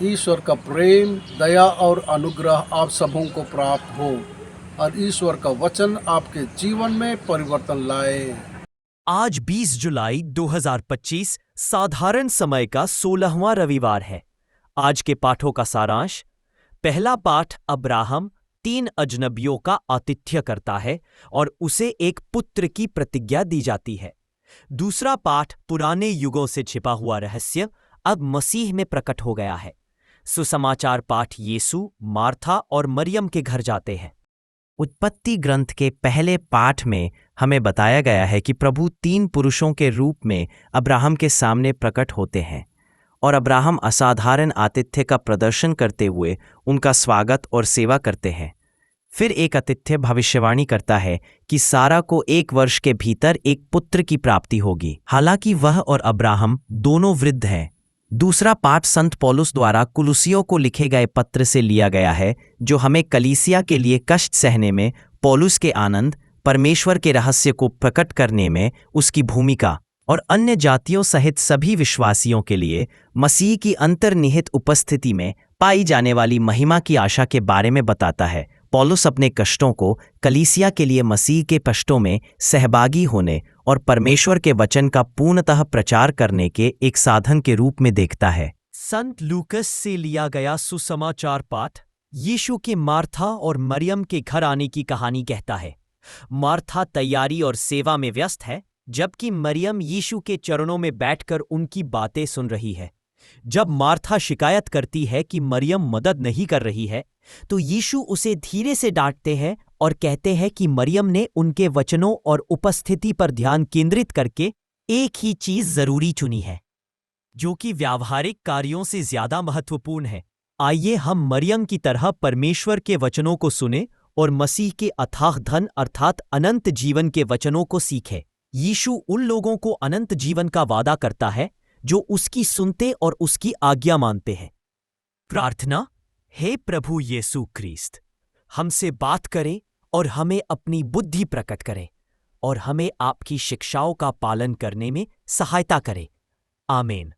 ईश्वर का प्रेम, दया और अनुग्रह आप सबों को प्राप्त हो और ईश्वर का वचन आपके जीवन में परिवर्तन लाए। आज 20 जुलाई 2025 साधारण समय का 16वां रविवार है। आज के पाठों का सारांश। पहला पाठ अब्राहम 3 अजनबियों का आतिथ्य करता है और उसे एक पुत्र की प्रतिज्ञा दी जाती है। दूसरा पाठ पुराने युगों से छिपा हुआ रहस्य अब मसीह में प्रकट हो गया है। सुसमाचार पाठ यीशु, मार्था और मरियम के घर जाते हैं। उत्पत्ति ग्रंथ के पहले पाठ में हमें बताया गया है कि प्रभु 3 पुरुषों के रूप में अब्राहम के सामने प्रकट होते हैं और अब्राहम असाधारण आतिथ्य का प्रदर्शन करते हुए उनका स्वागत और सेवा करते हैं। फिर एक आतिथ्य भविष्यवाणी करता है कि सारा को 1 वर्ष के भीतर एक पुत्र की प्राप्ति होगी, हालांकि वह और अब्राहम दोनों वृद्ध हैं। दूसरा पाठ संत पौलुस द्वारा कुलुसियों को लिखे गए पत्र से लिया गया है, जो हमें कलीसिया के लिए कष्ट सहने में पौलुस के आनंद, परमेश्वर के रहस्य को प्रकट करने में उसकी भूमिका और अन्य जातियों सहित सभी विश्वासियों के लिए मसीह की अंतर्निहित उपस्थिति में पाई जाने वाली महिमा की आशा के बारे में बताता है। पौलुस अपने कष्टों को कलीसिया के लिए मसीह के कष्टों में सहभागी होने और परमेश्वर के वचन का पूर्णतः प्रचार करने के एक साधन के रूप में देखता है। संत लूकस से लिया गया सुसमाचार पाठ यीशु के मार्था और मरियम के घर आने की कहानी कहता है। मार्था तैयारी और सेवा में व्यस्त है, जबकि मरियम यीशु के चरणों में बैठकर उनकी बातें सुन रही है। जब मार्था शिकायत करती है कि मरियम मदद नहीं कर रही है, तो यीशु उसे धीरे से डांटते हैं और कहते हैं कि मरियम ने उनके वचनों और उपस्थिति पर ध्यान केंद्रित करके एक ही चीज जरूरी चुनी है, जो कि व्यावहारिक कार्यों से ज्यादा महत्वपूर्ण है। आइए हम मरियम की तरह परमेश्वर के वचनों को सुने और मसीह के अथाह धन अर्थात अनंत जीवन के वचनों को सीखें। यीशु उन लोगों को अनंत जीवन का वादा करता है जो उसकी सुनते और उसकी आज्ञा मानते हैं। प्रार्थना। हे प्रभु यीशु ख्रीस्त, हमसे बात करें और हमें अपनी बुद्धि प्रकट करें और हमें आपकी शिक्षाओं का पालन करने में सहायता करें। आमीन।